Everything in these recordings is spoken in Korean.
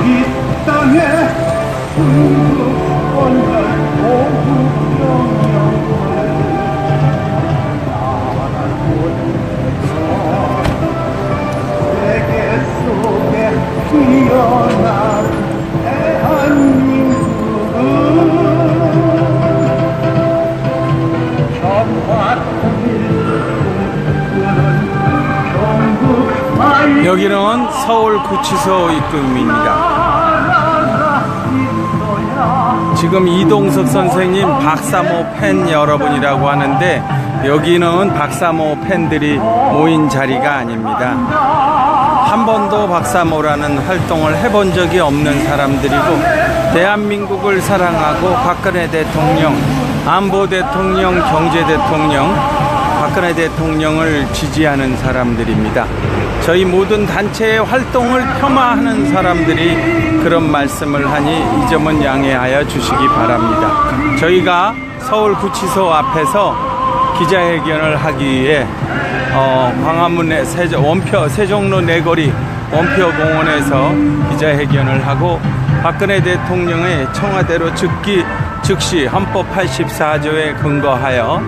이 땅에 흥국원을 오후영영을 세계 속에 피어난 대한민국은 여기는 서울 구치소 입구입니다. 지금 이동석 선생님 박사모 팬 여러분이라고 하는데 여기는 박사모 팬들이 모인 자리가 아닙니다. 한 번도 박사모라는 활동을 해본 적이 없는 사람들이고 대한민국을 사랑하고 박근혜 대통령, 안보 대통령, 경제 대통령, 박근혜 대통령을 지지하는 사람들입니다. 저희 모든 단체의 활동을 폄하하는 사람들이 그런 말씀을 하니 이 점은 양해하여 주시기 바랍니다. 저희가 서울구치소 앞에서 기자회견을 하기 위해 광화문의 세종로 내거리 원표공원에서 기자회견을 하고 박근혜 대통령의 청와대로 즉시 헌법 84조에 근거하여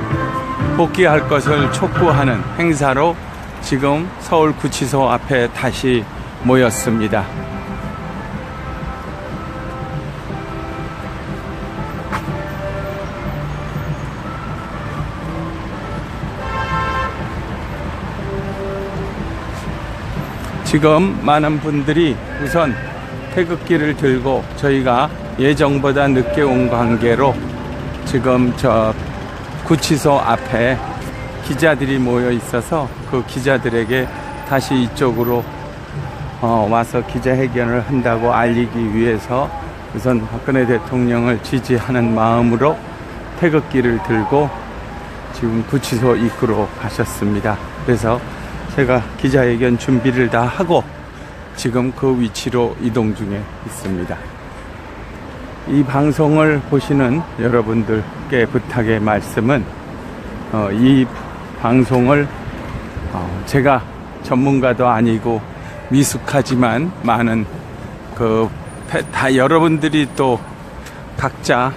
복귀할 것을 촉구하는 행사로 지금 서울구치소 앞에 다시 모였습니다. 지금 많은 분들이 우선 태극기를 들고 저희가 예정보다 늦게 온 관계로 지금 저 구치소 앞에 기자들이 모여 있어서 그 기자들에게 다시 이쪽으로 와서 기자회견을 한다고 알리기 위해서 우선 박근혜 대통령을 지지하는 마음으로 태극기를 들고 지금 구치소 입구로 가셨습니다. 그래서 제가 기자회견 준비를 다 하고 지금 그 위치로 이동 중에 있습니다. 이 방송을 보시는 여러분들께 부탁의 말씀은 이 방송을 제가 전문가도 아니고 미숙하지만 많은 다 여러분들이 또 각자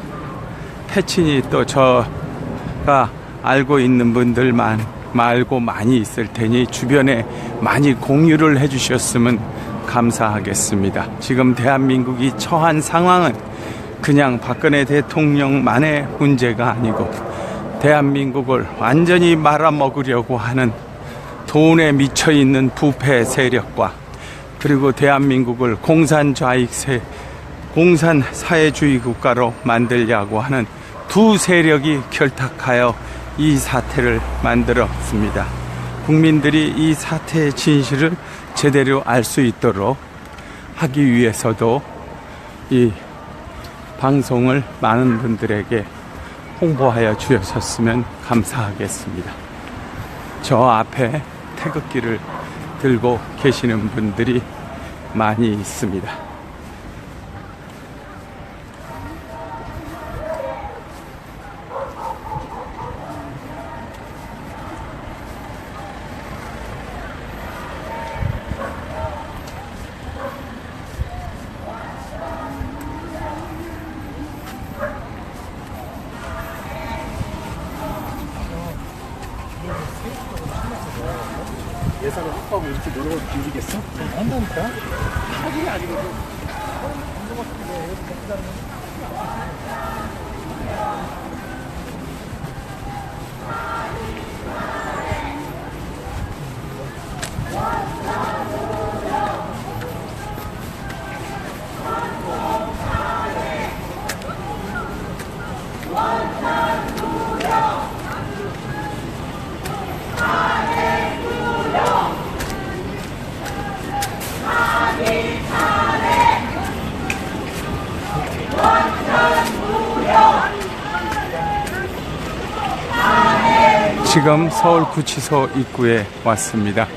패친이 또 저가 알고 있는 분들만 말고 많이 있을 테니 주변에 많이 공유를 해 주셨으면 감사하겠습니다. 지금 대한민국이 처한 상황은 그냥 박근혜 대통령만의 문제가 아니고 대한민국을 완전히 말아먹으려고 하는 돈에 미쳐있는 부패 세력과 그리고 대한민국을 공산사회주의 국가로 만들려고 하는 두 세력이 결탁하여 이 사태를 만들었습니다. 국민들이 이 사태의 진실을 제대로 알 수 있도록 하기 위해서도 이 방송을 많은 분들에게 홍보하여 주셨으면 감사하겠습니다. 저 앞에 태극기를 들고 계시는 분들이 많이 있습니다. 예산을 확보하고 이렇게 노력을 기울이겠어? 한다니까? 하긴 아니거든. 지금 서울구치소 입구에 왔습니다.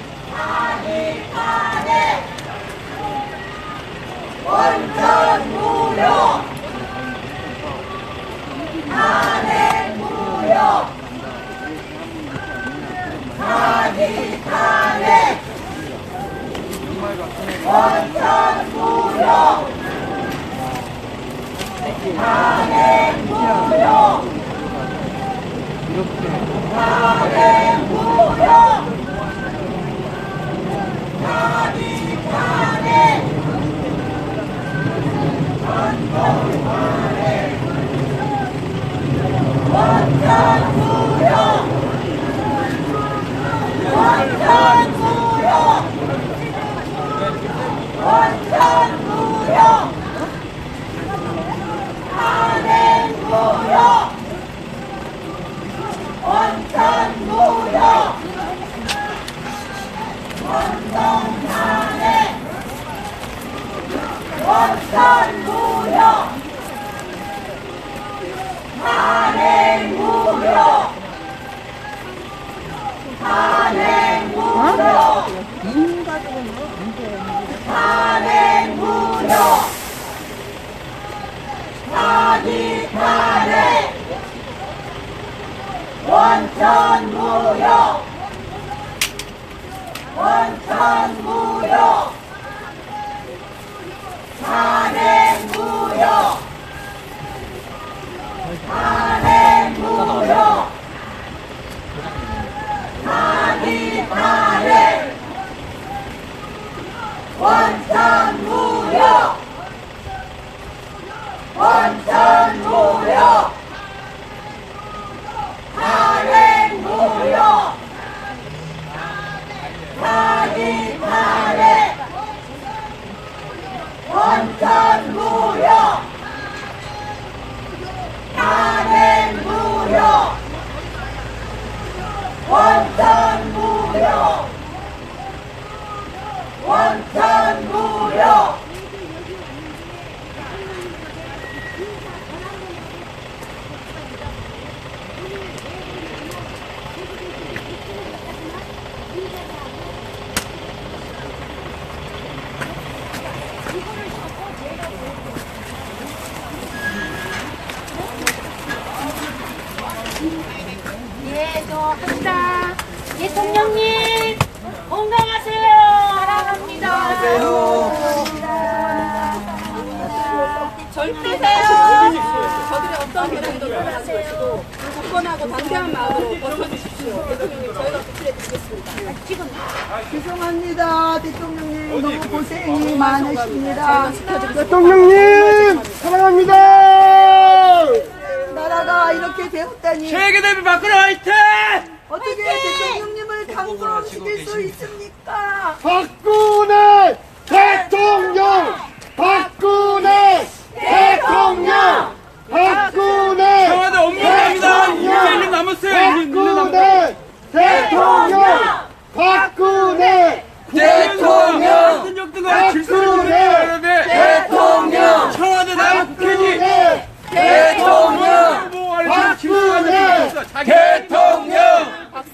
예, 저 한다. 대통령님, 건강하세요. 사랑합니다. 절대세요. 저들의 어떤 결함도 돌아가시고 굳건하고 담대한 마음으로 벗어주십시오. 대통령님, 저희가 부탁드리겠습니다. 죄송합니다. 대통령님 너무 고생이 많으십니다. 대통령님 사랑합니다. 나라가 이렇게 되었다니 세계대회 박근혜 화이팅! 어떻게 대통령님을 감동시킬 수 있습니까? 박근혜 대통령, 박근혜 대통령, 박근혜 청와대 업무합니다. 이제 1년 남았어요. 1년 남았어요. 박근혜 대통령, 박근혜 대통령, 대통령, 대통령, 청와대 나라 국회지. 대통령, 박근혜 대통령,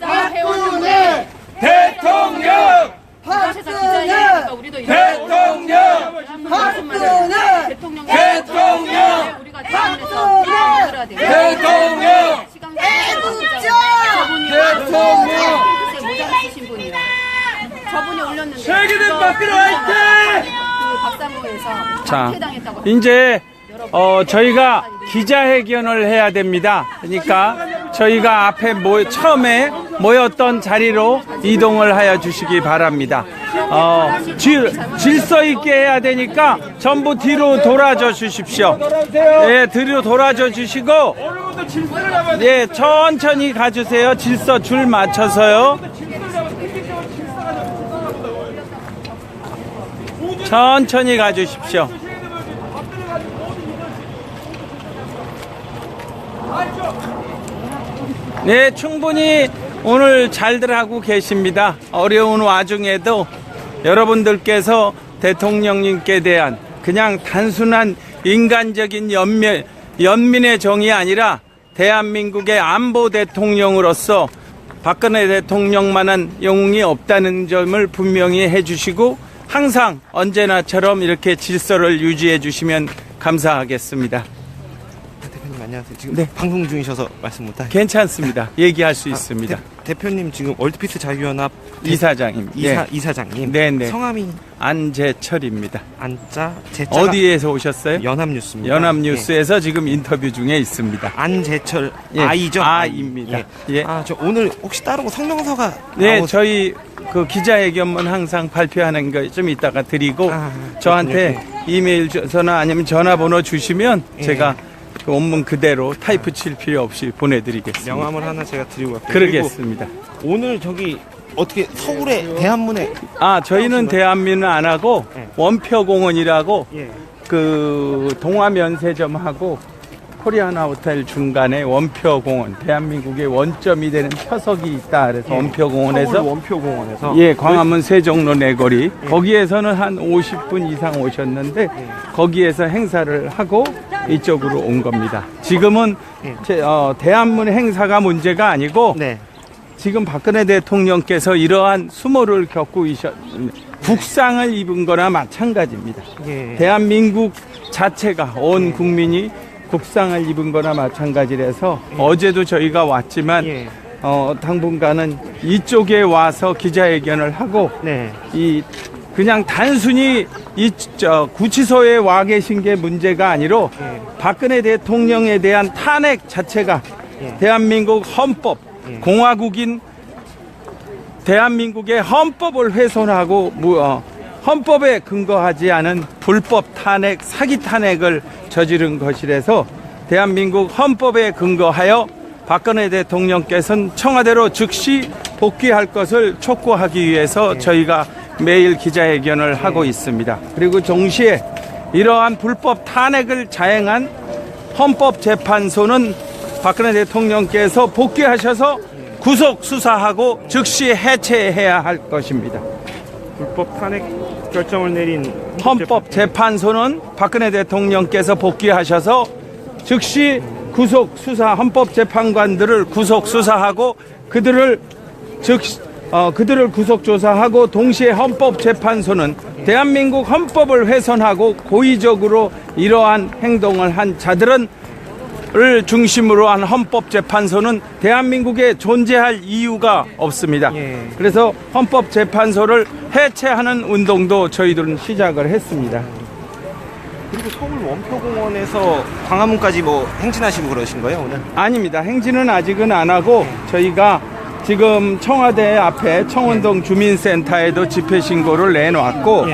박근혜 대통령, 박근혜, 우리도 대통령, 박근혜 대통령, 우리가 대통령에서 들어야 돼요. 대통령, 대통령, 모자 쓰신 분이요. 저분이 올렸는데. 세계대회 박근혜 화이팅! 그 박상호에서 자, 박해당했다고. 이제 저희가 기자회견을 해야 됩니다. 그러니까 저희가 앞에 처음에 모였던 자리로 이동을 하여 주시기 바랍니다. 질서 있게 해야 되니까 전부 뒤로 돌아져 주십시오. 예, 뒤로 돌아져 주시고, 예, 천천히 가주세요. 질서 줄 맞춰서요. 천천히 가주십시오. 네, 충분히 오늘 잘들 하고 계십니다. 어려운 와중에도 여러분들께서 대통령님께 대한 그냥 단순한 인간적인 연민의 정이 아니라 대한민국의 안보 대통령으로서 박근혜 대통령만한 영웅이 없다는 점을 분명히 해주시고 항상 언제나처럼 이렇게 질서를 유지해 주시면 감사하겠습니다. 대표님 안녕하세요. 지금 네. 방송 중이셔서 말씀 못하겠습니다. 괜찮습니다. 얘기할 수 있습니다. 대표님 지금 월드피스 자유연합 이사장입니다. 이사장님. 네네. 성함이 안재철입니다. 안자 제자 어디에서 오셨어요? 연합뉴스입니다. 연합뉴스에서 지금 인터뷰 중에 있습니다. 안재철 예, 아이죠? 아입니다. 예. 저 오늘 혹시 따로 뭐 성명서가 네, 나오- 저희 그 기자회견문 항상 발표하는 거 좀 이따가 드리고 저한테 이메일 주소나 아니면 전화번호 주시면 예. 제가 그 원문 그대로 타이프 칠 필요 없이 보내드리겠습니다. 명함을 하나 제가 드리고 갈게요. 그러겠습니다. 그리고 오늘 저기 어떻게 서울의 대한문에 저희는 대한민은 안 하고 예. 원표공원이라고 예. 그 동화면세점하고 코리아나 호텔 중간에 원표공원, 대한민국의 원점이 되는 표석이 있다. 그래서 원표공원에서 서울 원표공원에서 예, 광화문 세종로 내거리 거기에서는 한 50분 이상 오셨는데 거기에서 행사를 하고 이쪽으로 온 겁니다. 지금은 대한문 행사가 문제가 아니고 네. 지금 박근혜 대통령께서 이러한 수모를 겪고 국상을 입은 거나 마찬가지입니다. 예. 대한민국 자체가 온 국민이 국상을 입은 거나 마찬가지라서 어제도 저희가 왔지만 예. 당분간은 이쪽에 와서 기자회견을 하고 네. 그냥 단순히 구치소에 와 계신 게 문제가 아니라 박근혜 대통령에 대한 탄핵 자체가 대한민국 헌법, 공화국인 대한민국의 헌법을 훼손하고 헌법에 근거하지 않은 불법 탄핵, 사기 탄핵을 저지른 것이라서 대한민국 헌법에 근거하여 박근혜 대통령께서는 청와대로 즉시 복귀할 것을 촉구하기 위해서 저희가 매일 기자회견을 하고 있습니다. 그리고 동시에 이러한 불법 탄핵을 자행한 헌법재판소는 박근혜 대통령께서 복귀하셔서 구속 수사하고 즉시 해체해야 할 것입니다. 불법 탄핵 결정을 내린 헌법재판소는 박근혜 대통령께서 복귀하셔서 즉시 구속 수사 헌법재판관들을 구속 수사하고 그들을 구속 조사하고 동시에 헌법재판소는 대한민국 헌법을 훼손하고 고의적으로 이러한 행동을 한 자들을 중심으로 한 헌법재판소는 대한민국에 존재할 이유가 없습니다. 그래서 헌법재판소를 해체하는 운동도 저희들은 시작을 했습니다. 그리고 서울 원표공원에서 광화문까지 뭐 행진하시고 그러신 거예요 오늘? 아닙니다. 행진은 아직은 안 하고 저희가 지금 청와대 앞에 청운동 주민센터에도 집회 신고를 내놓았고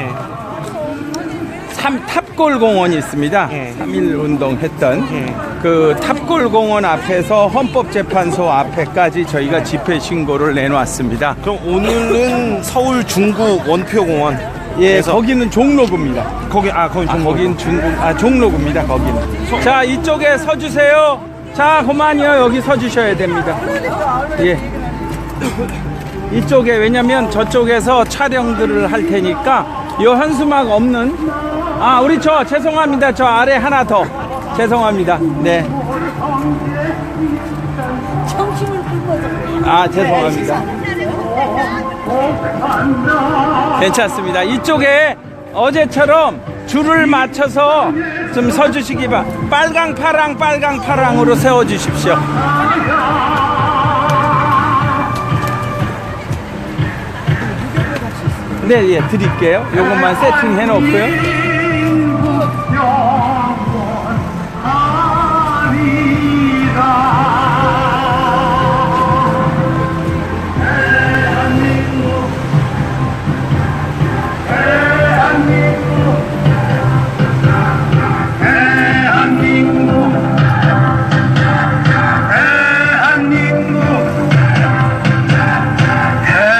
탑골공원이 있습니다. 3.1 운동했던 그 탑골공원 앞에서 헌법재판소 앞에까지 저희가 집회 신고를 내놓았습니다. 그럼 오늘은 서울 중구 원표공원. 예, 거기는 종로구입니다. 거긴 종로구입니다. 거기는. 자, 이쪽에 서주세요. 자, 그만이요. 여기 서주셔야 됩니다. 예. 이쪽에 왜냐면 저쪽에서 촬영들을 할 테니까 요 한수막 없는 우리 죄송합니다. 저 아래 하나 더 죄송합니다. 네. 죄송합니다. 괜찮습니다. 이쪽에 어제처럼 줄을 맞춰서 좀 서주시기 빨강 파랑으로 세워주십시오. 네, 예, 드릴게요. 요것만 세팅해 놓고요.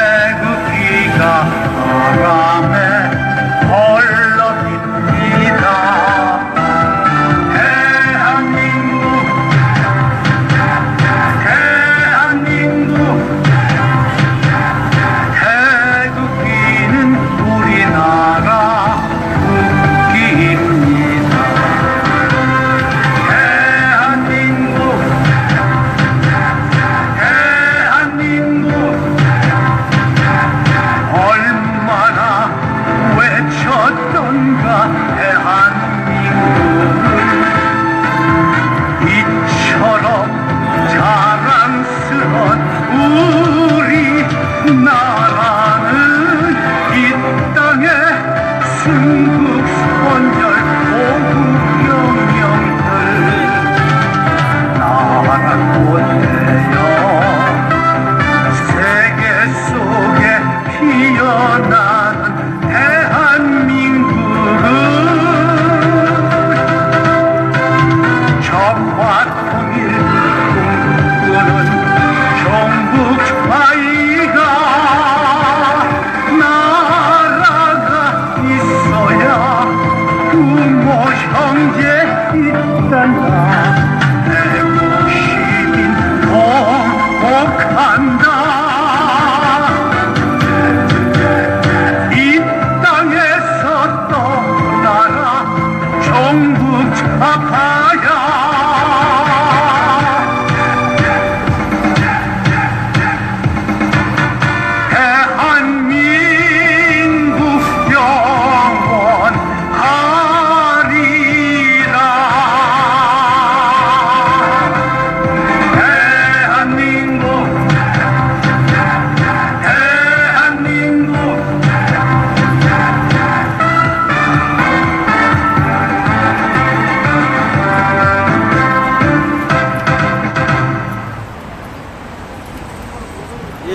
태극기가 바람에 헐렁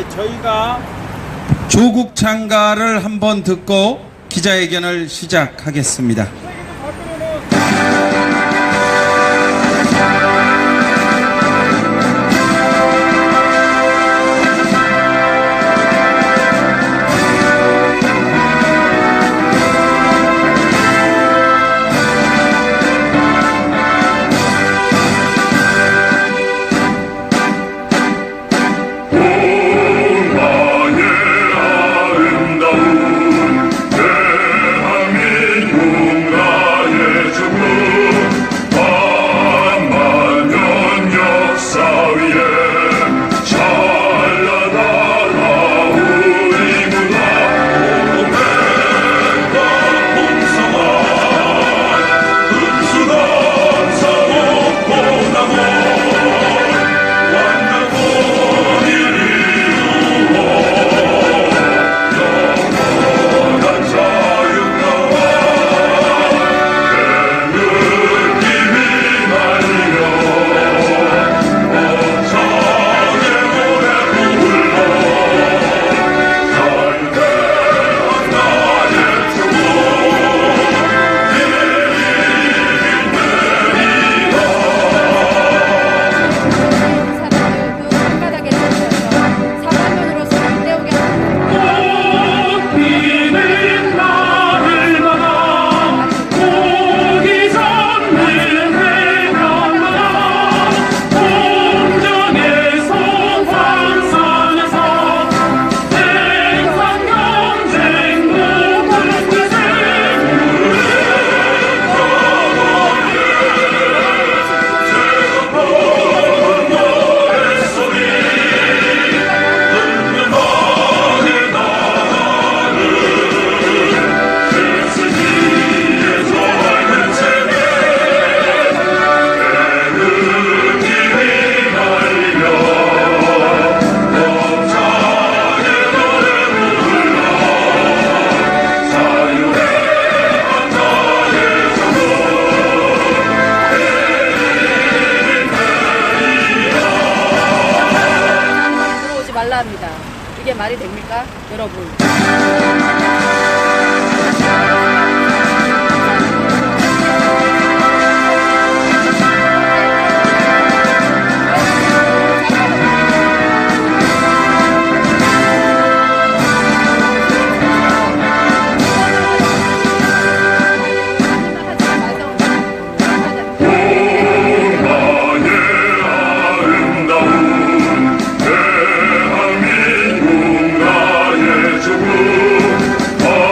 저희가 조국 장가를 한번 듣고 기자회견을 시작하겠습니다. 말라 합니다. 이게 말이 됩니까? 여러분. 대한민국 나의 조국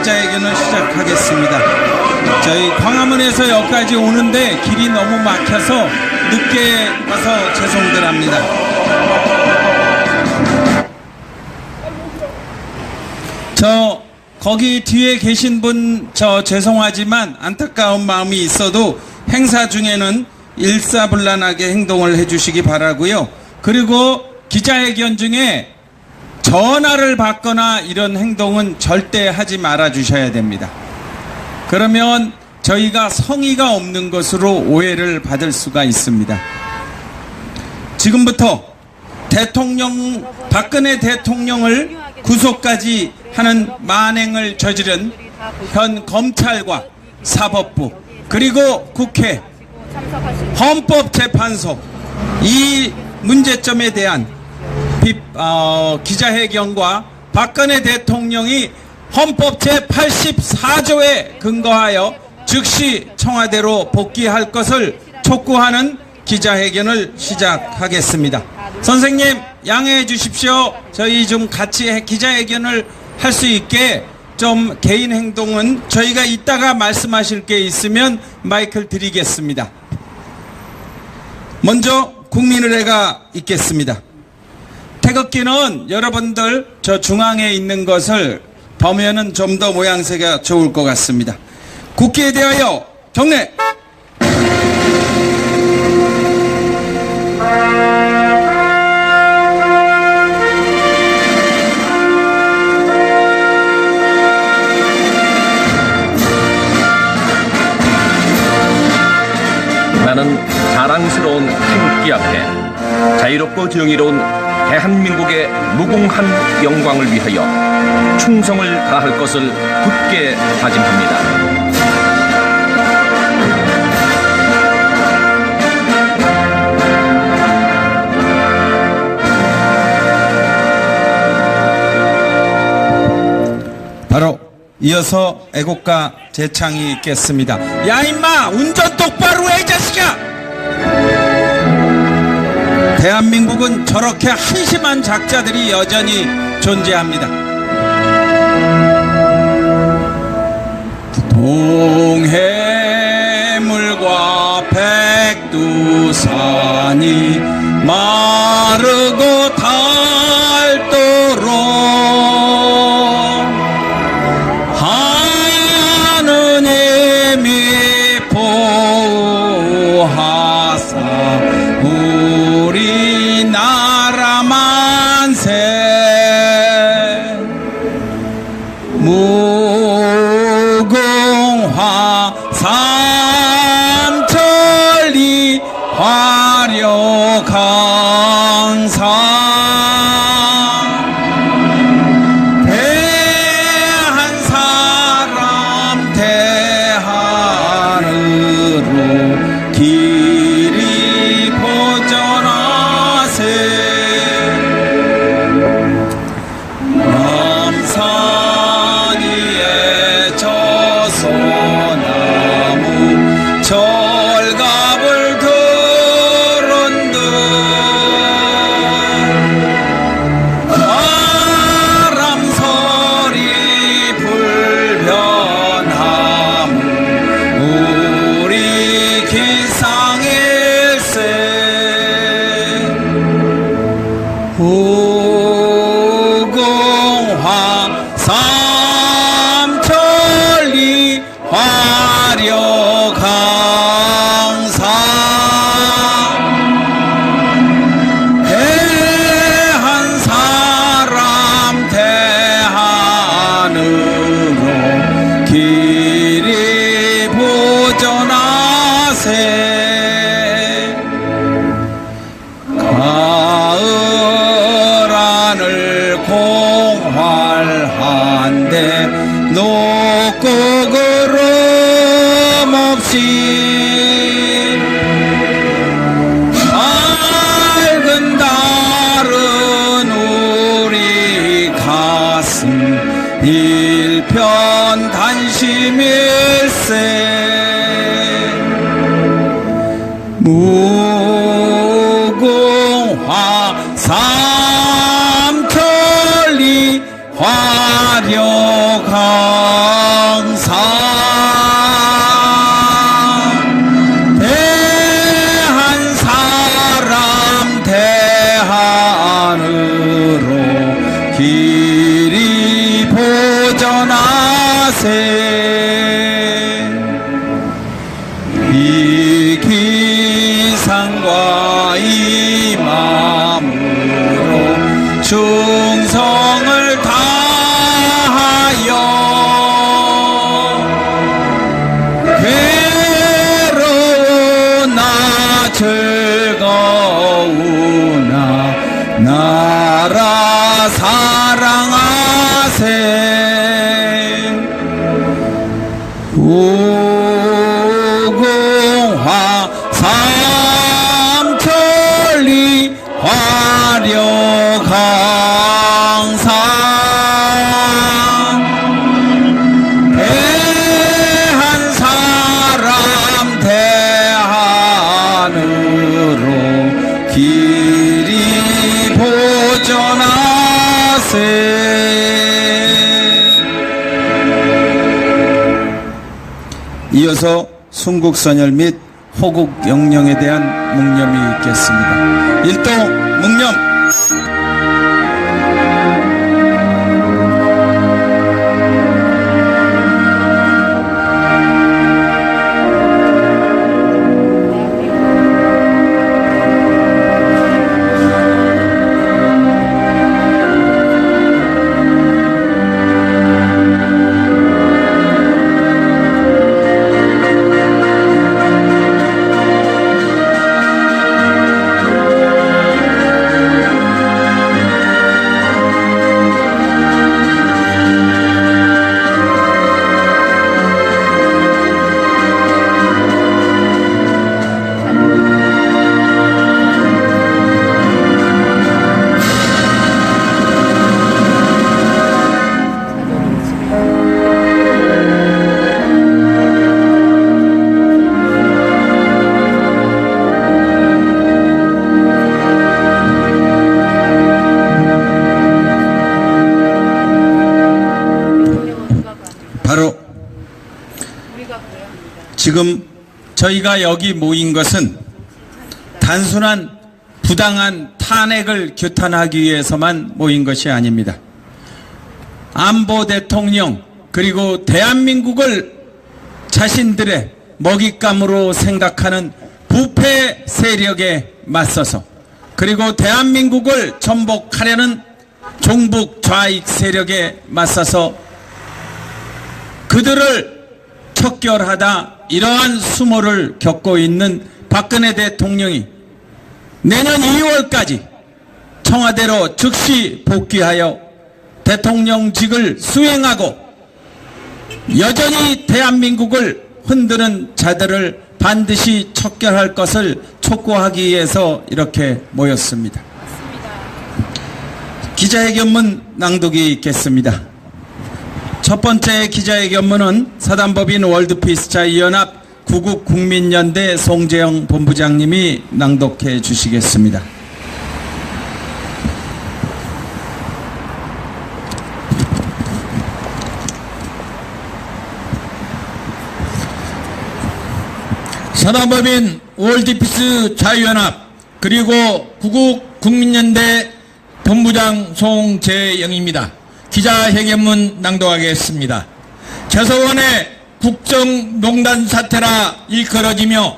기자회견을 시작하겠습니다. 저희 광화문에서 여기까지 오는데 길이 너무 막혀서 늦게 와서 죄송들 합니다. 거기 뒤에 계신 분 죄송하지만 안타까운 마음이 있어도 행사 중에는 일사불란하게 행동을 해주시기 바라고요. 그리고 기자회견 중에 전화를 받거나 이런 행동은 절대 하지 말아 주셔야 됩니다. 그러면 저희가 성의가 없는 것으로 오해를 받을 수가 있습니다. 지금부터 박근혜 대통령을 구속까지 하는 만행을 저지른 현 검찰과 사법부 그리고 국회 헌법재판소 이 문제점에 대한 기자회견과 박근혜 대통령이 헌법 제84조에 근거하여 즉시 청와대로 복귀할 것을 촉구하는 기자회견을 시작하겠습니다. 선생님 양해해 주십시오. 저희 좀 같이 기자회견을 할 수 있게 좀 개인 행동은 저희가 이따가 말씀하실 게 있으면 마이크를 드리겠습니다. 먼저 국민의례가 있겠습니다. 태극기는 여러분들 저 중앙에 있는 것을 보면은 좀 더 모양새가 좋을 것 같습니다. 국기에 대하여 경례! 나는 자랑스러운 태극기 앞에 자유롭고 정의로운 대한민국의 무궁한 영광을 위하여 충성을 다할 것을 굳게 다짐합니다. 바로 이어서 애국가 재창이 있겠습니다. 야 임마 운전 똑바로 해 이 자식아! 대한민국은 저렇게 한심한 작자들이 여전히 존재합니다. 동해물과 백두산이 마르고 닳도록 하느님이 보호하사 우리나라 만세 무궁화 삼천리 화려강산 대한 사람 대하늘로 길이 보존하세 남산 위에 저소나무 철갑을 들은 듯 바람소리 불변함 우리 기상일세 무궁화 삼천리 화려강산 대한 사람 대하늘로 길이 보존하세 가을 하늘 공활한데 높고 구름 없이 밝은 달은 우리 가슴 일편 단심일세 무궁화 삼천리 화려강산 대한 사람 대한으로 길이 보전하세 이 기상과 이 마음으로 충성을 다하여 괴로우나 즐거우나 나라 사랑하세 오공화 삼천리 화려강산 대한 사람 대한으로 길이 보전하세 이어서 순국선열 및 호국 영령에 대한 묵념이 있겠습니다. 일도 묵념. 바로 지금 저희가 여기 모인 것은 단순한 부당한 탄핵을 규탄하기 위해서만 모인 것이 아닙니다. 안보 대통령 그리고 대한민국을 자신들의 먹잇감으로 생각하는 부패 세력에 맞서서 그리고 대한민국을 전복하려는 종북 좌익 세력에 맞서서 그들을 척결하다 이러한 수모를 겪고 있는 박근혜 대통령이 내년 2월까지 청와대로 즉시 복귀하여 대통령직을 수행하고 여전히 대한민국을 흔드는 자들을 반드시 척결할 것을 촉구하기 위해서 이렇게 모였습니다. 기자회견문 낭독이 있겠습니다. 첫 번째 기자회견문은 사단법인 월드피스차이연합 구국국민연대 송재영 본부장님이 낭독해 주시겠습니다. 사단법인 월드피스 자유연합 그리고 구국국민연대 본부장 송재영입니다. 기자회견문 낭독하겠습니다. 최서원의 국정농단 사태라 일컬어지며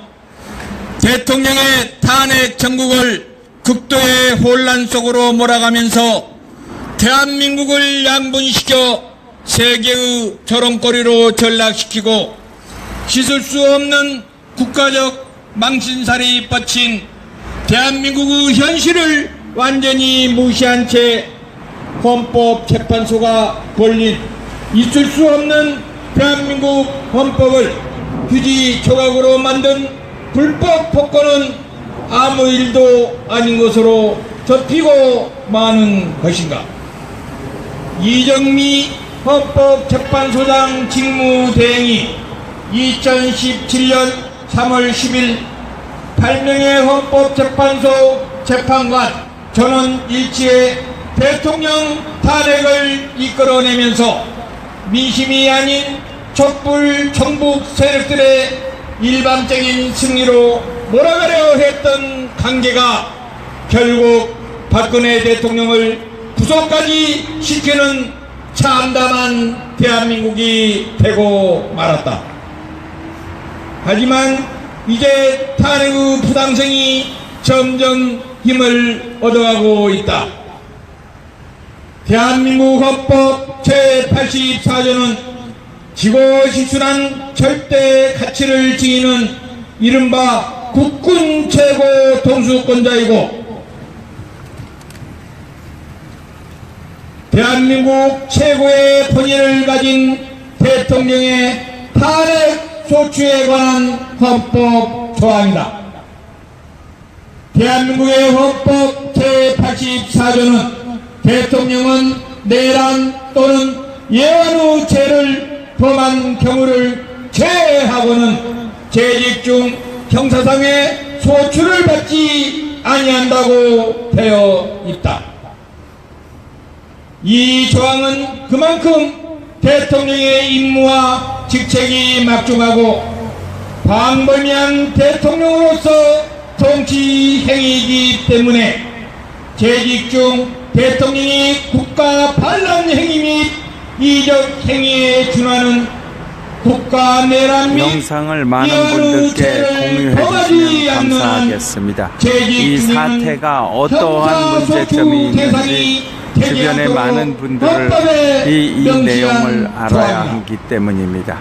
대통령의 탄핵 정국을 극도의 혼란 속으로 몰아가면서 대한민국을 양분시켜 세계의 조롱거리로 전락시키고 씻을 수 없는 국가적 망신살이 뻗친 대한민국의 현실을 완전히 무시한 채 헌법재판소가 벌린 있을 수 없는 대한민국 헌법을 휴지 조각으로 만든 불법 폭거는 아무 일도 아닌 것으로 접히고 마는 것인가. 이정미 헌법재판소장 직무대행이 2017년 3월 10일 8명의 헌법재판소 재판관 전원 일치의 대통령 탄핵을 이끌어내면서 민심이 아닌 촛불 정북 세력들의 일방적인 승리로 몰아가려 했던 관계가 결국 박근혜 대통령을 구속까지 시키는 참담한 대한민국이 되고 말았다. 하지만 이제 탄핵의 부당성이 점점 힘을 얻어가고 있다. 대한민국 헌법 제84조는 지고지순한 절대 가치를 지니는 이른바 국군 최고 통수권자이고 대한민국 최고의 권위를 가진 대통령의 탄핵 소추에 관한 헌법 조항이다. 대한민국의 헌법 제84조는 대통령은 내란 또는 예환의 죄를 범한 경우를 제외하고는 재직 중 형사상의 소추를 받지 아니한다고 되어 있다. 이 조항은 그만큼 대통령의 임무와 직책이 막중하고 광범위한 대통령으로서 정치 행위이기 때문에 재직 중 대통령이 국가 반란 행위 및 이적 행위에 준하는 국가 내란 및 영상을 많은 분들께 공유해 주시면 감사하겠습니다. 이 사태가 어떠한 문제점이 있는지 주변의 많은 분들을 이 내용을 알아야 하기 때문입니다.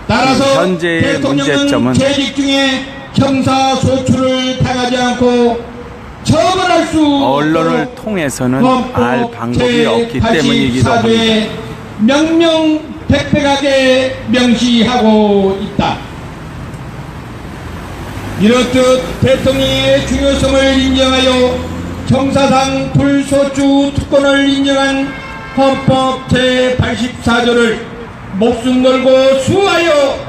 따라서 현재의 문제점은 재직 중에 형사 소추를 당하지 않고 처벌할 수 언론을 통해서는 알 방법이 없기 때문이기도 합니다. 명명백백하게 명시하고 있다. 이렇듯 대통령의 중요성을 인정하여 형사상 불소추 특권을 인정한 헌법 제84조를 목숨 걸고 수호하여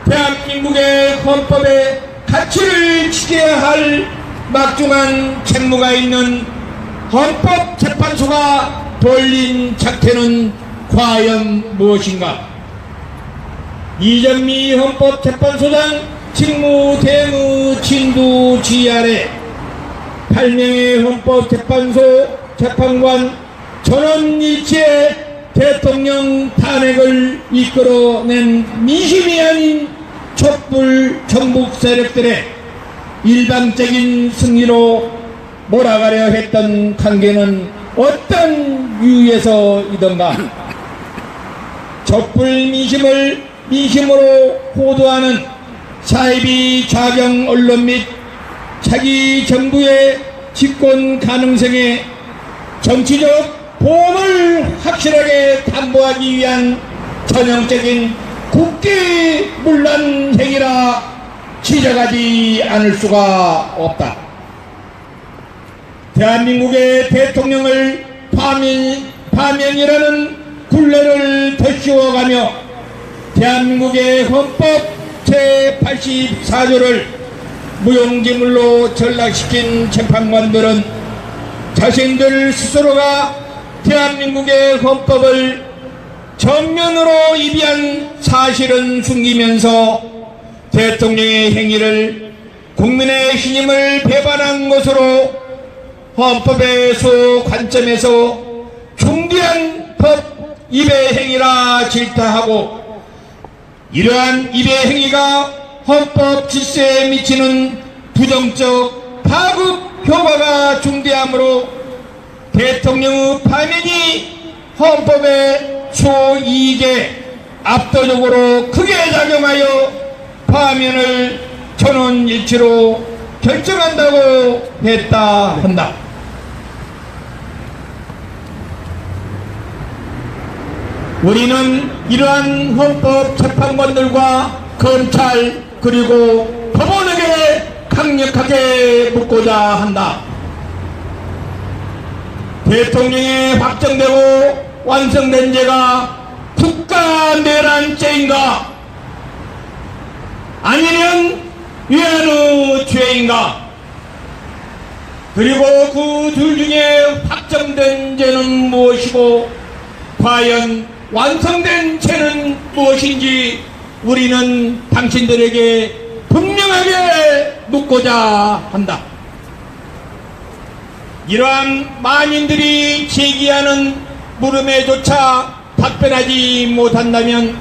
대한민국의 헌법의 가치를 지켜야 할 막중한 책무가 있는 헌법재판소가 벌린 작태는 과연 무엇인가? 이정미 헌법재판소장 직무대행의 진두 지휘 아래 8명의 헌법재판소 재판관 전원일치의 대통령 탄핵을 이끌어낸 민심이 아닌 촛불 정북 세력들의 일방적인 승리로 몰아가려 했던 관계는 어떤 이유에서이던가? 촛불 민심을 민심으로 호도하는 사이비 좌경 언론 및 차기 정부의 집권 가능성에 정치적 보험을 확실하게 담보하기 위한 전형적인 국기문란 행위라 지적하지 않을 수가 없다. 대한민국의 대통령을 파면이라는 굴레를 덧씌워가며 대한민국의 헌법 제84조를 무용지물로 전락시킨 재판관들은 자신들 스스로가 대한민국의 헌법을 전면으로 위배한 사실은 숨기면서 대통령의 행위를 국민의 신임을 배반한 것으로 헌법의 수 관점에서 중대한 법 위배 행위라 질타하고 이러한 위배 행위가 헌법 질서에 미치는 부정적 파급 효과가 중대하므로 대통령의 파면이 헌법의 소이익에 압도적으로 크게 작용하여 파면을 전원일치로 결정한다고 했다 한다. 우리는 이러한 헌법 재판관들과 검찰 그리고 법원에게 강력하게 묻고자 한다. 대통령이 확정되고 완성된 죄가 국가 내란죄인가 아니면 위안의 죄인가? 그리고 그 둘 중에 확정된 죄는 무엇이고 과연 완성된 죄는 무엇인지 우리는 당신들에게 분명하게 묻고자 한다. 이러한 만인들이 제기하는 물음에조차 답변하지 못한다면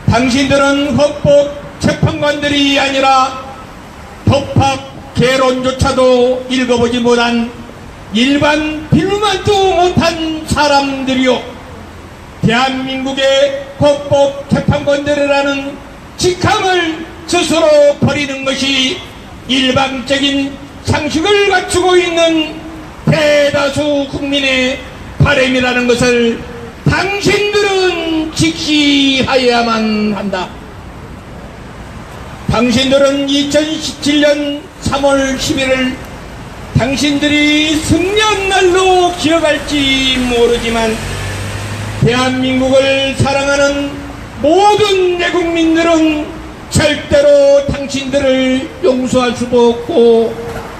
당신들은 헌법 재판관들이 아니라 법학 개론조차도 읽어보지 못한 일반 빌루만도 못한 사람들이요, 대한민국의 헌법 재판관들이라는 직함을 스스로 버리는 것이 일방적인 상식을 갖추고 있는 대다수 국민의 바람이라는 것을 당신들은 직시하여야만 한다. 당신들은 2017년 3월 11일 당신들이 승리한 날로 기억할지 모르지만 대한민국을 사랑하는 모든 내국민들은 절대로 당신들을 용서할 수도 없고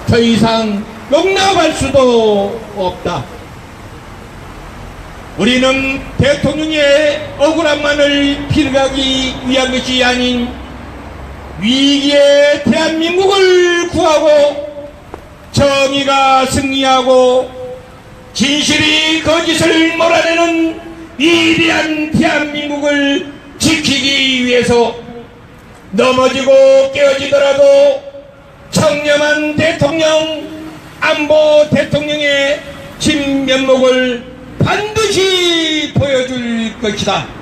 더 이상 용납할 수도 없다. 우리는 대통령의 억울함만을 피해가기 위한 것이 아닌 위기의 대한민국을 구하고 정의가 승리하고 진실이 거짓을 몰아내는 위대한 대한민국을 지키기 위해서 넘어지고 깨어지더라도 청렴한 대통령, 안보 대통령의 진면목을 반드시 보여줄 것이다.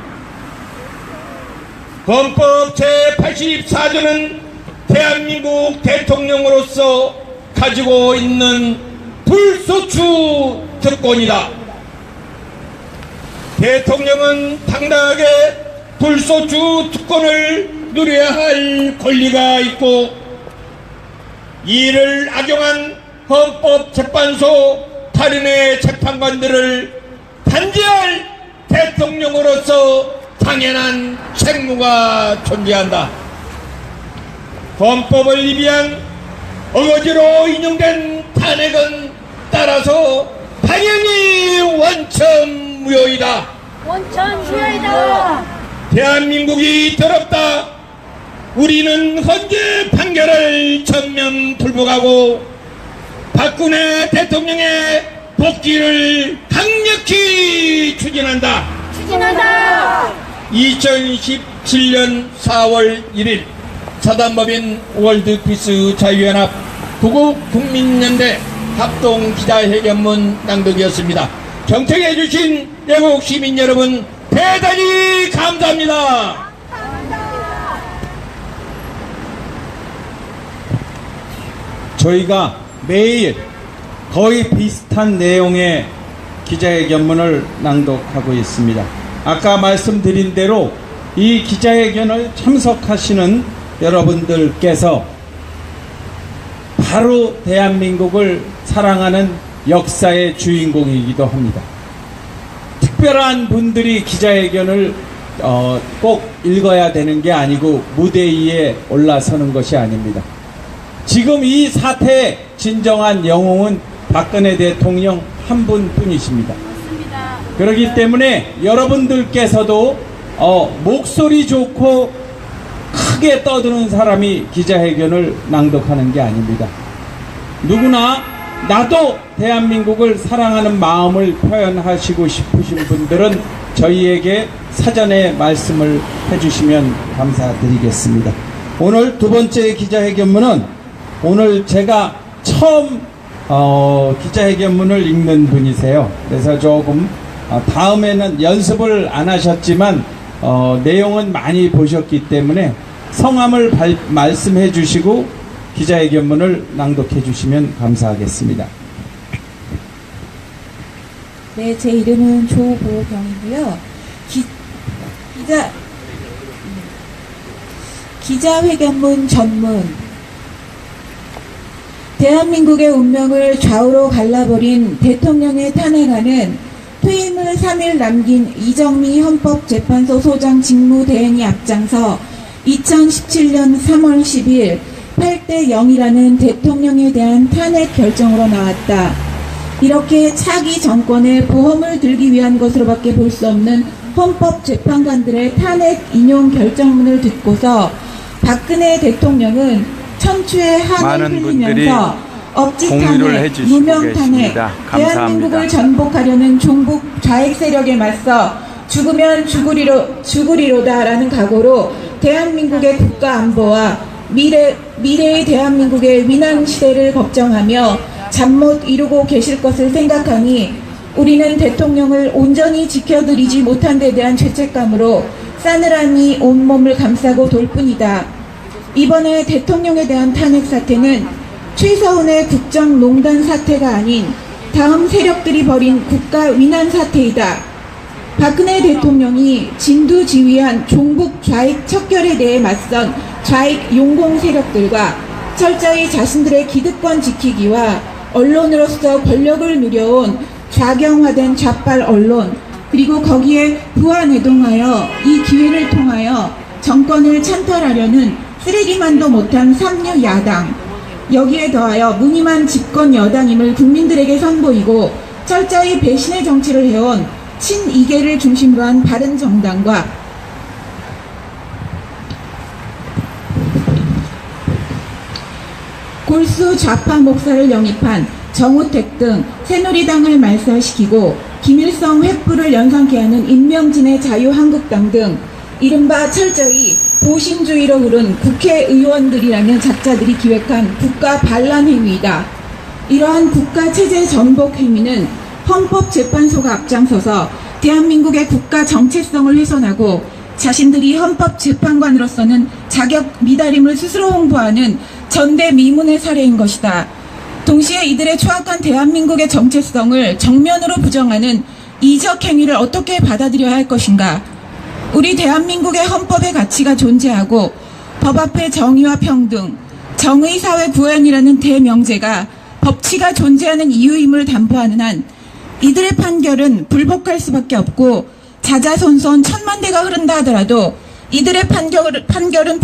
헌법 제84조는 대한민국 대통령으로서 가지고 있는 불소추 특권이다. 대통령은 당당하게 불소추 특권을 누려야 할 권리가 있고 이를 악용한 헌법재판소 8인의 재판관들을 단죄할 대통령으로서 당연한 책무가 존재한다. 헌법을 위반 어거지로 인용된 탄핵은 따라서 당연히 원천무효이다. 원천무효이다. 대한민국이 더럽다. 우리는 헌재 판결을 전면 불복하고 박근혜 대통령의 복귀를 강력히 추진한다. 2017년 4월 1일 사단법인 월드피스 자유연합 구국국민연대 합동기자회견문 낭독이었습니다. 경청해주신 외국 시민 여러분 대단히 감사합니다. 저희가 매일 거의 비슷한 내용의 기자회견문을 낭독하고 있습니다. 아까 말씀드린 대로 이 기자회견을 참석하시는 여러분들께서 바로 대한민국을 사랑하는 역사의 주인공이기도 합니다. 특별한 분들이 기자회견을 꼭 읽어야 되는 게 아니고 무대 위에 올라서는 것이 아닙니다. 지금 이 사태의 진정한 영웅은 박근혜 대통령 한 분뿐이십니다. 그렇기 때문에 여러분들께서도 목소리 좋고 크게 떠드는 사람이 기자회견을 낭독하는 게 아닙니다. 누구나 나도 대한민국을 사랑하는 마음을 표현하시고 싶으신 분들은 저희에게 사전에 말씀을 해주시면 감사드리겠습니다. 오늘 두 번째 기자회견문은 오늘 제가 처음 기자회견문을 읽는 분이세요. 그래서 조금 다음에는 연습을 안 하셨지만 내용은 많이 보셨기 때문에 성함을 말씀해 주시고 기자회견문을 낭독해 주시면 감사하겠습니다. 네, 제 이름은 조보경이고요. 기자회견문 전문. 대한민국의 운명을 좌우로 갈라버린 대통령의 탄핵안은 퇴임을 3일 남긴 이정미 헌법재판소 소장 직무대행이 앞장서 2017년 3월 10일 108대 0이라는 대통령에 대한 탄핵 결정으로 나왔다. 이렇게 차기 정권의 보험을 들기 위한 것으로밖에 볼 수 없는 헌법재판관들의 탄핵 인용 결정문을 듣고서 박근혜 대통령은 천추의 한을 많은 분들이 흘리면서 억지 공유를 탄핵, 해주시고 무명 탄핵, 계십니다. 감사합니다. 대한민국을 전복하려는 종북 좌익 세력에 맞서 죽으면 죽으리로다라는 각오로 대한민국의 국가 안보와 미래의 대한민국의 위난 시대를 걱정하며 잠 못 이루고 계실 것을 생각하니 우리는 대통령을 온전히 지켜드리지 못한 데 대한 죄책감으로 싸늘함이 온몸을 감싸고 돌 뿐이다. 이번에 대통령에 대한 탄핵 사태는 최서훈의 국정농단 사태가 아닌 다음 세력들이 벌인 국가 위난 사태이다. 박근혜 대통령이 진두지휘한 종북 좌익 척결에 대해 맞선 좌익 용공 세력들과 철저히 자신들의 기득권 지키기와 언론으로서 권력을 누려온 좌경화된 좌빨 언론, 그리고 거기에 부안해동하여 이 기회를 통하여 정권을 찬탈하려는 쓰레기만도 못한 삼류 야당, 여기에 더하여 무늬만 집권 여당임을 국민들에게 선보이고 철저히 배신의 정치를 해온 친이계를 중심으로 한 바른정당과 골수 좌파 목사를 영입한 정우택 등 새누리당을 말살시키고 김일성 횃불을 연상케 하는 임명진의 자유한국당 등 이른바 철저히 보신주의로 흐른 국회의원들이라는 작자들이 기획한 국가 반란 행위이다. 이러한 국가체제 전복 행위는 헌법재판소가 앞장서서 대한민국의 국가 정체성을 훼손하고 자신들이 헌법재판관으로서는 자격 미달임을 스스로 홍보하는 전대미문의 사례인 것이다. 동시에 이들의 추악한 대한민국의 정체성을 정면으로 부정하는 이적 행위를 어떻게 받아들여야 할 것인가? 우리 대한민국의 헌법의 가치가 존재하고 법 앞에 정의와 평등, 정의사회 구현이라는 대명제가 법치가 존재하는 이유임을 담보하는 한 이들의 판결은 불복할 수밖에 없고 자자손손 천만 대가 흐른다 하더라도 이들의 판결은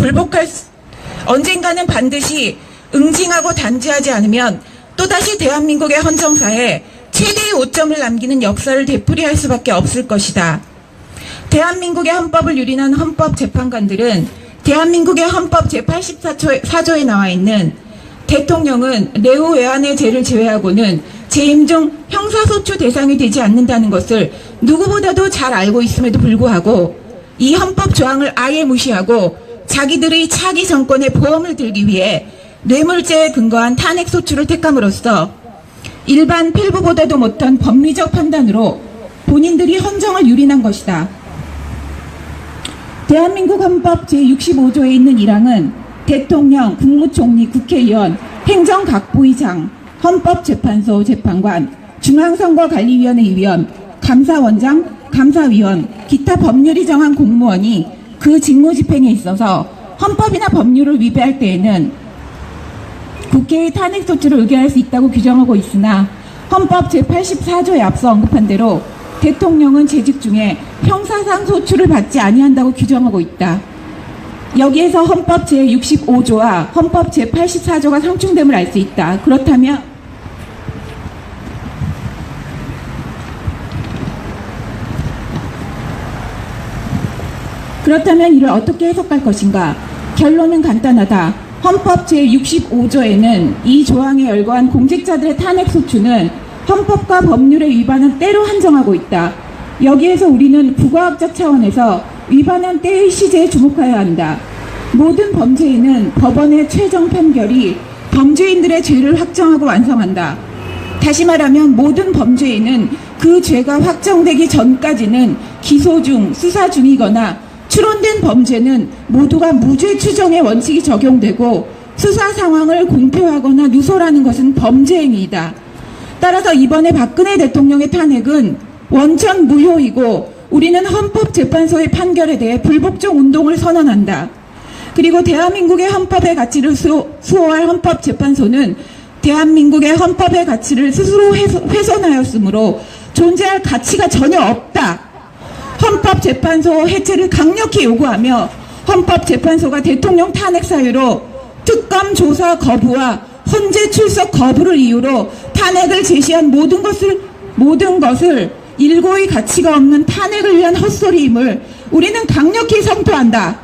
언젠가는 반드시 응징하고 단죄하지 않으면 또다시 대한민국의 헌정사에 최대의 오점을 남기는 역사를 되풀이할 수밖에 없을 것이다. 대한민국의 헌법을 유린한 헌법재판관들은 대한민국의 헌법 제84조에 나와 있는 대통령은 내후 외환의 죄를 제외하고는 재임 중 형사소추 대상이 되지 않는다는 것을 누구보다도 잘 알고 있음에도 불구하고 이 헌법 조항을 아예 무시하고 자기들의 차기 정권의 보험을 들기 위해 뇌물죄에 근거한 탄핵소추를 택함으로써 일반 필부보다도 못한 법리적 판단으로 본인들이 헌정을 유린한 것이다. 대한민국 헌법 제65조에 있는 1항은 대통령, 국무총리, 국회의원, 행정각부의장, 헌법재판소 재판관, 중앙선거관리위원회 위원, 감사원장, 감사위원, 기타 법률이 정한 공무원이 그 직무집행에 있어서 헌법이나 법률을 위배할 때에는 국회의 탄핵소추를 의결할 수 있다고 규정하고 있으나 헌법 제84조에 앞서 언급한 대로 대통령은 재직 중에 형사상 소추를 받지 아니한다고 규정하고 있다. 여기에서 헌법 제65조와 헌법 제84조가 상충됨을 알 수 있다. 그렇다면 이를 어떻게 해석할 것인가? 결론은 간단하다. 헌법 제65조에는 이 조항에 열거한 공직자들의 탄핵소추는 헌법과 법률의 위반은 때로 한정하고 있다. 여기에서 우리는 국어학적 차원에서 위반한 때의 시제에 주목해야 한다. 모든 범죄에는 법원의 최종 판결이 범죄인들의 죄를 확정하고 완성한다. 다시 말하면 모든 범죄에는 그 죄가 확정되기 전까지는 기소 중, 수사 중이거나 추론된 범죄는 모두가 무죄 추정의 원칙이 적용되고 수사 상황을 공표하거나 누설하는 것은 범죄 행위이다. 따라서 이번에 박근혜 대통령의 탄핵은 원천 무효이고 우리는 헌법재판소의 판결에 대해 불복종 운동을 선언한다. 그리고 대한민국의 헌법의 가치를 수호할 헌법재판소는 대한민국의 헌법의 가치를 스스로 훼손하였으므로 존재할 가치가 전혀 없다. 헌법재판소 해체를 강력히 요구하며 헌법재판소가 대통령 탄핵 사유로 특검 조사 거부와 헌재 출석 거부를 이유로 탄핵을 제시한 모든 것을 일고의 가치가 없는 탄핵을 위한 헛소리임을 우리는 강력히 선포한다.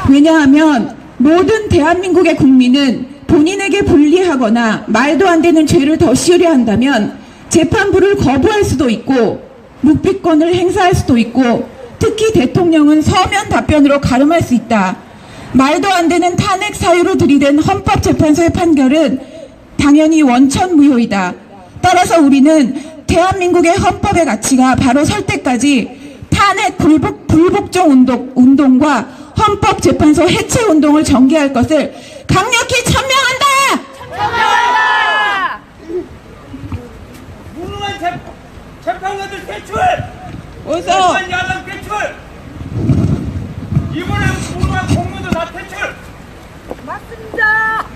왜냐하면 모든 대한민국의 국민은 본인에게 불리하거나 말도 안 되는 죄를 더 씌우려 한다면 재판부를 거부할 수도 있고 묵비권을 행사할 수도 있고 특히 대통령은 서면 답변으로 가름할 수 있다. 말도 안 되는 탄핵 사유로 들이댄 헌법재판소의 판결은 당연히 원천무효이다. 따라서 우리는 대한민국의 헌법의 가치가 바로 설 때까지 탄핵 불복종 운동과 헌법재판소 해체 운동을 전개할 것을 강력히 천명한다! 무능한 재판관들 퇴출! 어서 야당 퇴출! 이번에 무능한 공무원들 다 퇴출! 맞습니다.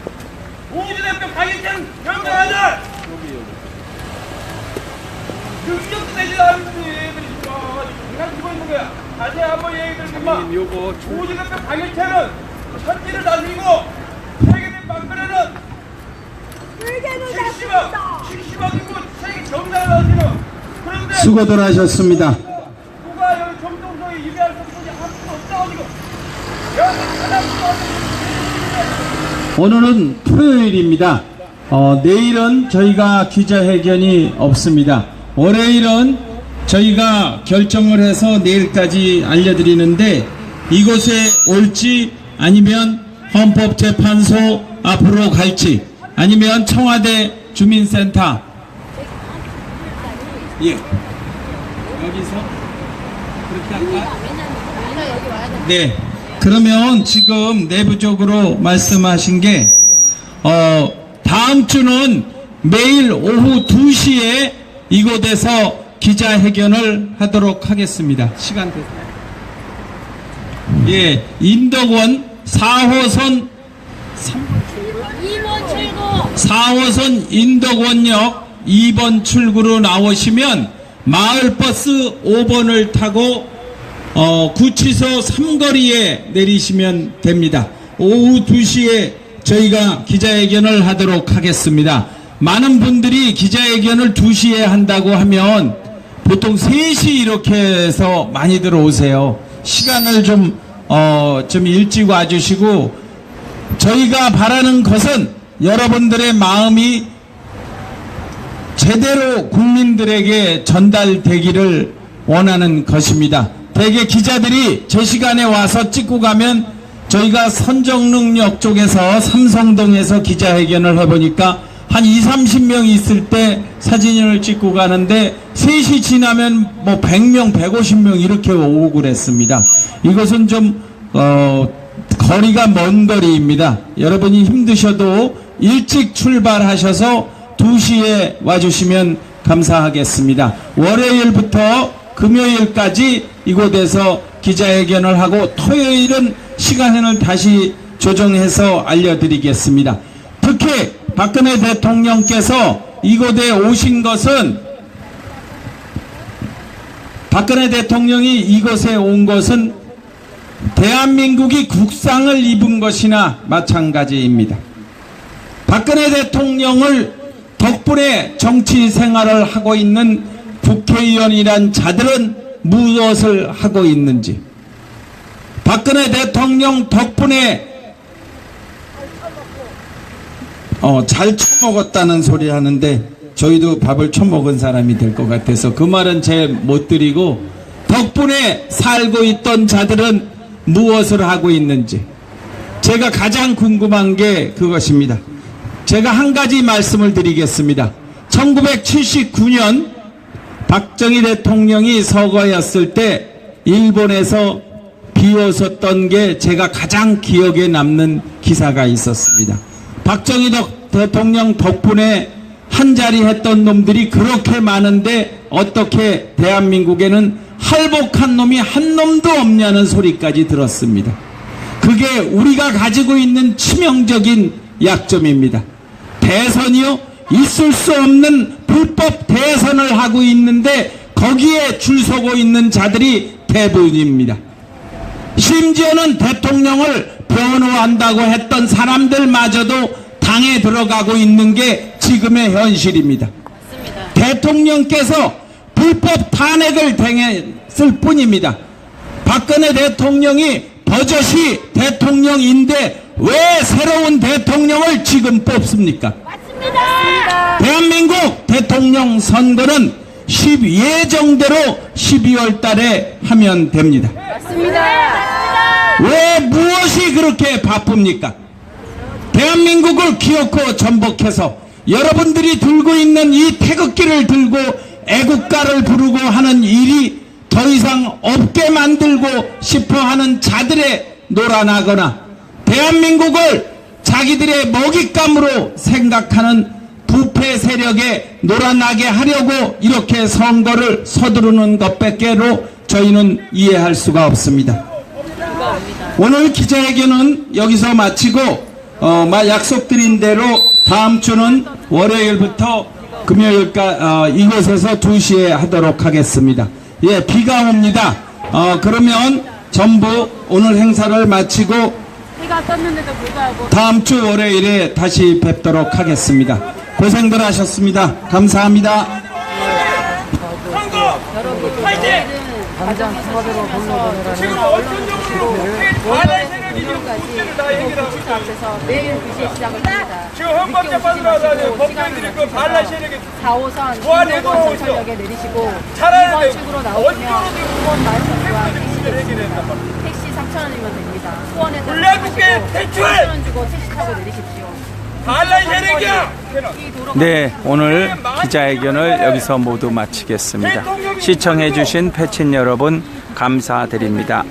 우주대표 강인태는 명령하자! 능력도 되지도 않는 얘기들이 그냥 죽어 있는 거야. 다시 한번 얘기 드리지마. 우주대표 강인태는 천지를 다스리고 세계대 막걸리는 70억이고 세계 정상을 다스리는 그런데 수고들 하셨습니다. 누가 여기 정동성에 입의할 수 없는 할 수가 없다고 지금 여기 하나도 오늘은 토요일입니다. 내일은 저희가 기자회견이 없습니다. 월요일은 저희가 결정을 해서 내일까지 알려드리는데 이곳에 올지 아니면 헌법재판소 앞으로 갈지 아니면 청와대 주민센터 여기서 그렇게 할까? 네. 그러면 지금 내부적으로 말씀하신 게 다음 주는 매일 오후 2시에 이곳에서 기자회견을 하도록 하겠습니다. 시간 됐나요? 예, 인덕원 4호선 4호선 인덕원역 2번 출구로 나오시면 마을버스 5번을 타고 구치소 삼거리에 내리시면 됩니다. 오후 2시에 저희가 기자회견을 하도록 하겠습니다. 많은 분들이 기자회견을 2시에 한다고 하면 보통 3시 이렇게 해서 많이들 오세요. 시간을 좀 일찍 와주시고 저희가 바라는 것은 여러분들의 마음이 제대로 국민들에게 전달되기를 원하는 것입니다. 대개 기자들이 제 시간에 와서 찍고 가면 저희가 선정릉역 쪽에서 삼성동에서 기자회견을 해보니까 한 20-30명 있을 때 사진을 찍고 가는데 3시 지나면 뭐 100명, 150명 이렇게 오고 그랬습니다. 이것은 좀 거리가 먼 거리입니다. 여러분이 힘드셔도 일찍 출발하셔서 2시에 와주시면 감사하겠습니다. 월요일부터 금요일까지 이곳에서 기자회견을 하고 토요일은 시간을 다시 조정해서 알려드리겠습니다. 특히 박근혜 대통령께서 이곳에 오신 것은 박근혜 대통령이 이곳에 온 것은 대한민국이 국상을 입은 것이나 마찬가지입니다. 박근혜 대통령을 덕분에 정치 생활을 하고 있는 국회의원이란 자들은 무엇을 하고 있는지, 박근혜 대통령 덕분에 잘 처먹었다는 소리 하는데 저희도 밥을 처먹은 사람이 될 것 같아서 그 말은 제 못 드리고, 덕분에 살고 있던 자들은 무엇을 하고 있는지 제가 가장 궁금한 게 그것입니다. 제가 한 가지 말씀을 드리겠습니다. 1979년 박정희 대통령이 서거였을 때 일본에서 비웃었던 게 제가 가장 기억에 남는 기사가 있었습니다. 박정희 대통령 덕분에 한자리 했던 놈들이 그렇게 많은데 어떻게 대한민국에는 할복한 놈이 한 놈도 없냐는 소리까지 들었습니다. 그게 우리가 가지고 있는 치명적인 약점입니다. 대선이요? 있을 수 없는 불법 대선을 하고 있는데 거기에 줄 서고 있는 자들이 대부분입니다. 심지어는 대통령을 변호한다고 했던 사람들마저도 당에 들어가고 있는 게 지금의 현실입니다. 대통령께서 불법 탄핵을 당했을 뿐입니다. 박근혜 대통령이 버젓이 대통령인데 왜 새로운 대통령을 지금 뽑습니까? 맞습니다. 대한민국 대통령 선거는 예정대로 12월 달에 하면 됩니다. 왜 무엇이 그렇게 바쁩니까? 대한민국을 기어코 전복해서 여러분들이 들고 있는 이 태극기를 들고 애국가를 부르고 하는 일이 더 이상 없게 만들고 싶어 하는 자들의 놀아나거나 대한민국을 자기들의 먹잇감으로 생각하는 부패 세력에 놀아나게 하려고 이렇게 선거를 서두르는 것밖에로 저희는 이해할 수가 없습니다. 오늘 기자회견은 여기서 마치고 약속드린 대로 다음 주는 월요일부터 금요일까지 이곳에서 2시에 하도록 하겠습니다. 예, 비가 옵니다. 그러면 전부 오늘 행사를 마치고 다음 주 월요일에 다시 뵙도록 하겠습니다. 고생들 하셨습니다. 감사합니다. 선거 파이팅! 지금 어떤 정도로 반의 세력이 지금 문제를 다 해결하고 있어요. 내일 2시에 시작합니다. 지금 헌법재판소로 하자니 법관들이 그 반란 세력이 4호선 소환해도 전철역에 내리시고 잘하는데 2번 측으로 어디로 나오시면 수원 마을선과 문제를 해결했단 말이에요. 택시 3,000원이면 됩니다. 수원에서 불량국회 퇴출! 3,000원 주고 택시 타고 내리십시오. 반란 세력이야! 네, 오늘 기자회견을 여기서 모두 마치겠습니다. 시청해주신 패친 여러분 감사드립니다.